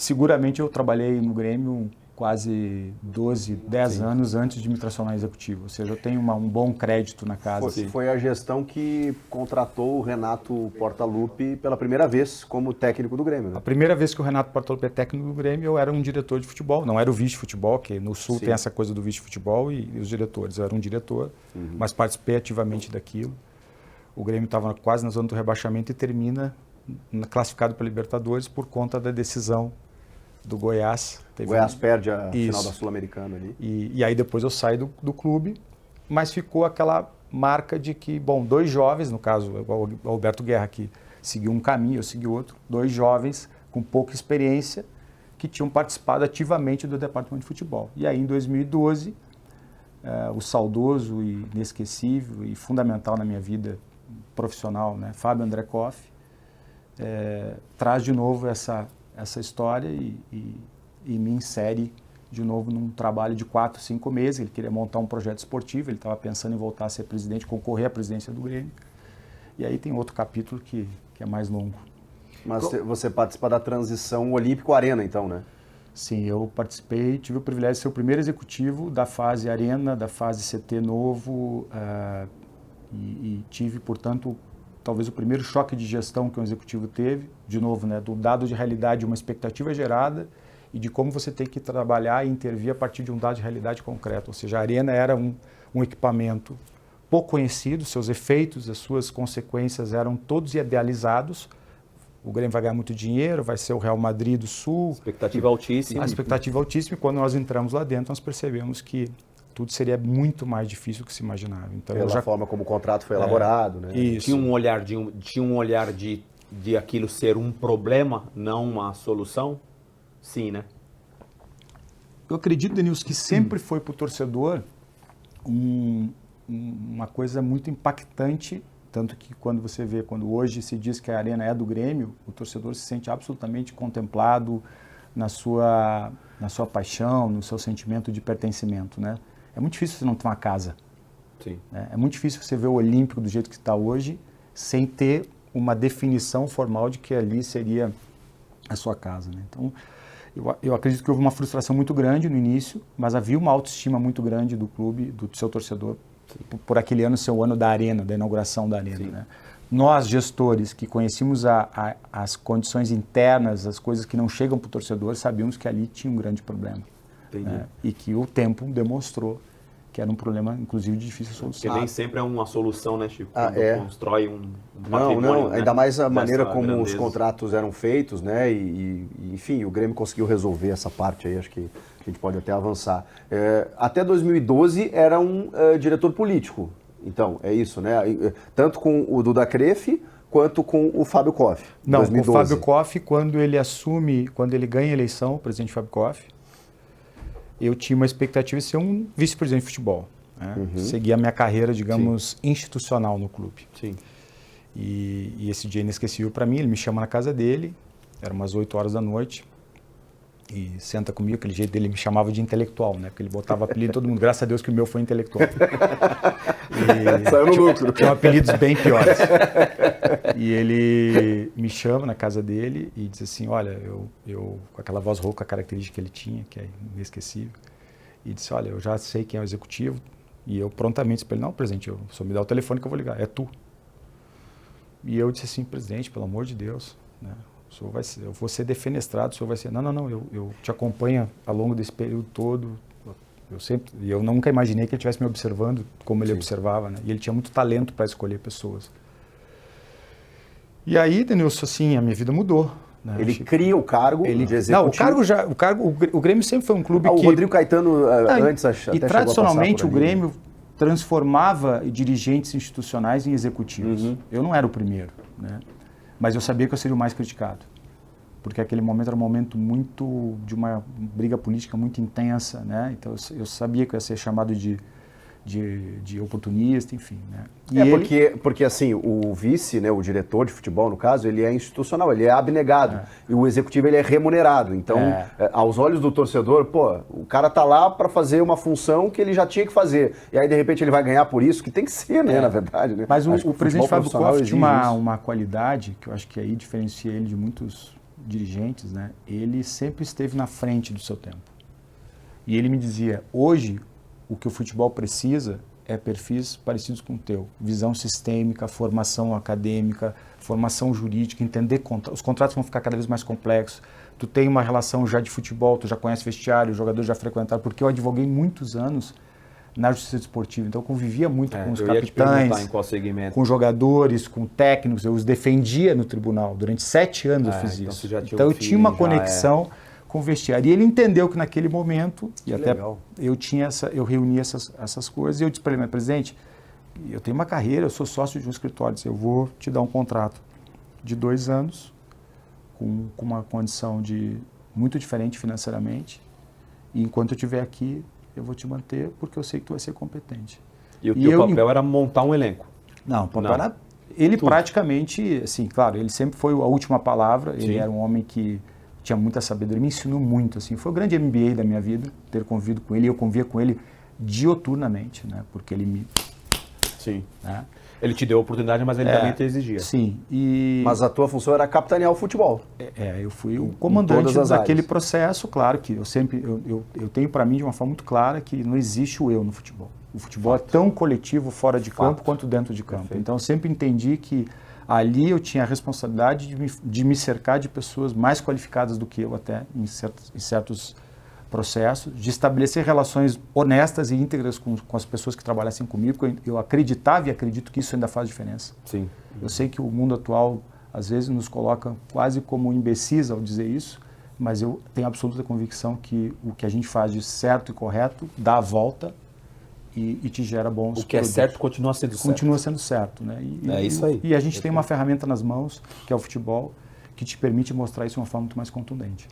seguramente eu trabalhei no Grêmio quase 12, 10 anos antes de me transformar em executivo. Ou seja, eu tenho um bom crédito na casa. Foi a gestão que contratou o Renato Portaluppi pela primeira vez como técnico do Grêmio, né? A primeira vez que o Renato Portaluppi é técnico do Grêmio, eu era um diretor de futebol. Não era o vice-futebol, que no Sul tem essa coisa do vice-futebol e os diretores. Eu era um diretor, mas participei ativamente daquilo. O Grêmio estava quase na zona do rebaixamento e termina classificado para Libertadores por conta da decisão do Goiás. O Goiás perde a final da Sul-Americana ali. E aí depois eu saí do clube, mas ficou aquela marca de que, bom, 2 jovens, no caso o Alberto Guerra, que seguiu um caminho, eu segui outro, 2 jovens com pouca experiência que tinham participado ativamente do departamento de futebol. E aí em 2012, o saudoso e inesquecível e fundamental na minha vida profissional, né, Fábio André Koff, traz de novo essa história e me insere de novo num trabalho de 4, 5 meses. Ele queria montar um projeto esportivo, ele estava pensando em voltar a ser presidente, concorrer à presidência do Grêmio. E aí tem outro capítulo que é mais longo. Mas você participa da transição Olímpico-Arena, então, né? Sim, eu participei, tive o privilégio de ser o primeiro executivo da fase Arena, da fase CT novo, e tive, portanto, talvez o primeiro choque de gestão que um executivo teve, de novo, né, do dado de realidade, uma expectativa gerada e de como você tem que trabalhar e intervir a partir de um dado de realidade concreto. Ou seja, a Arena era um equipamento pouco conhecido, seus efeitos, as suas consequências eram todos idealizados. O Grêmio vai ganhar muito dinheiro, vai ser o Real Madrid do Sul. Expectativa altíssima. A expectativa altíssima, e quando nós entramos lá dentro, nós percebemos que tudo seria muito mais difícil do que se imaginava. Então, pela forma como o contrato foi elaborado, né? Isso. Tinha um olhar de aquilo ser um problema, não uma solução? Sim, né? Eu acredito, Denilson, que sempre foi para o torcedor uma coisa muito impactante, tanto que quando hoje se diz que a Arena é do Grêmio, o torcedor se sente absolutamente contemplado na sua paixão, no seu sentimento de pertencimento, né? É muito difícil você não ter uma casa. Sim. Né? É muito difícil você ver o Olímpico do jeito que está hoje, sem ter uma definição formal de que ali seria a sua casa, né? Então, eu acredito que houve uma frustração muito grande no início, mas havia uma autoestima muito grande do clube, do seu torcedor, por aquele ano ser o ano da Arena, da inauguração da Arena, né? Nós, gestores, que conhecíamos as condições internas, as coisas que não chegam para o torcedor, sabíamos que ali tinha um grande problema. Né? E que o tempo demonstrou que era um problema, inclusive, de difícil solução. Porque nem sempre é uma solução, né, Chico? Quando constrói um patrimônio, Não, né? Ainda mais a maneira como grandeza. os contratos eram feitos, né? Enfim, o Grêmio conseguiu resolver essa parte aí, acho que a gente pode até avançar. Até 2012 era um diretor político, então, é isso, né? Tanto com o Duda Crefe quanto com o Fábio Koff. Não, 2012. o Fábio Koff, quando ele ganha a eleição, o presidente Fábio Koff, eu tinha uma expectativa de ser um vice-presidente de futebol. Né? Seguir a minha carreira, digamos, institucional no clube. Sim. E esse dia é inesquecível para mim, ele me chama na casa dele, era umas 8 horas da noite, e senta comigo, aquele jeito dele me chamava de intelectual, né? Porque ele botava apelido em todo mundo, graças a Deus que o meu foi intelectual. Saiu no lucro. Tinha apelidos bem piores. E ele me chama na casa dele e diz assim, olha, eu com aquela voz rouca característica que ele tinha, que é inesquecível, e disse, olha, eu já sei quem é o executivo, e eu prontamente disse para ele, não, presidente, só me dá o telefone que eu vou ligar, é tu. E eu disse assim, presidente, pelo amor de Deus, né? Eu vou ser defenestrado, o senhor vai ser... Não, eu te acompanho ao longo desse período todo. Eu nunca imaginei que ele estivesse me observando como ele observava, né? E ele tinha muito talento para escolher pessoas. E aí, Denilson, assim, a minha vida mudou. Né? Ele cria o cargo de executivo. Não, o Grêmio sempre foi um clube que... O Rodrigo Caetano antes até e tradicionalmente o Grêmio transformava dirigentes institucionais em executivos. Eu não era o primeiro, né? Mas eu sabia que eu seria o mais criticado, porque aquele momento era um momento muito de uma briga política muito intensa, né? Então eu sabia que eu ia ser chamado de oportunista, enfim, né? Porque assim, o vice, né, o diretor de futebol, no caso, ele é institucional, ele é abnegado, e o executivo ele é remunerado. Então, aos olhos do torcedor, pô, o cara tá lá para fazer uma função que ele já tinha que fazer, e aí de repente ele vai ganhar por isso, que tem que ser, né, na verdade. Né? Mas o presidente Fábio Koff tinha uma qualidade que eu acho que aí diferencia ele de muitos dirigentes, né, ele sempre esteve na frente do seu tempo. E ele me dizia, hoje o que o futebol precisa é perfis parecidos com o teu. Visão sistêmica, formação acadêmica, formação jurídica, entender os contratos vão ficar cada vez mais complexos. Tu tem uma relação já de futebol, tu já conhece vestiário, os jogadores já frequentaram, porque eu advoguei muitos anos na justiça desportiva, então eu convivia muito com os capitães, em qual segmento. com jogadores, com técnicos, eu os defendia no tribunal, durante 7 anos eu fiz isso. Então eu tinha uma conexão com o vestiário, e ele entendeu que naquele momento, e até eu reunia essas coisas, e eu disse para ele, mas presidente, eu tenho uma carreira, eu sou sócio de um escritório, eu vou te dar um contrato de 2 anos, com uma condição muito diferente financeiramente, e enquanto eu estiver aqui, eu vou te manter porque eu sei que tu vai ser competente. E o teu papel era montar um elenco? Não, o papel era... Ele praticamente, assim, claro, ele sempre foi a última palavra, ele era um homem que tinha muita sabedoria, me ensinou muito, assim, foi o grande MBA da minha vida, ter convivido com ele, eu convivia com ele dioturnamente, né, porque ele me... Sim. Né? Ele te deu a oportunidade, mas ele também te exigia. Sim. Mas a tua função era capitanear o futebol. Eu fui o comandante daquele processo, claro que eu sempre, eu tenho para mim de uma forma muito clara que não existe o eu no futebol. O futebol é tão coletivo fora de campo quanto dentro de campo. Então eu sempre entendi que ali eu tinha a responsabilidade de me cercar de pessoas mais qualificadas do que eu até em certos processos, de estabelecer relações honestas e íntegras com as pessoas que trabalhassem comigo, porque eu acreditava e acredito que isso ainda faz diferença. Sim. Eu sei que o mundo atual, às vezes, nos coloca quase como imbecis ao dizer isso, mas eu tenho absoluta convicção que o que a gente faz de certo e correto dá a volta e te gera bons O que é certo continua sendo certo. Continua sendo certo, né? Isso aí. E a gente tem uma ferramenta nas mãos, que é o futebol, que te permite mostrar isso de uma forma muito mais contundente.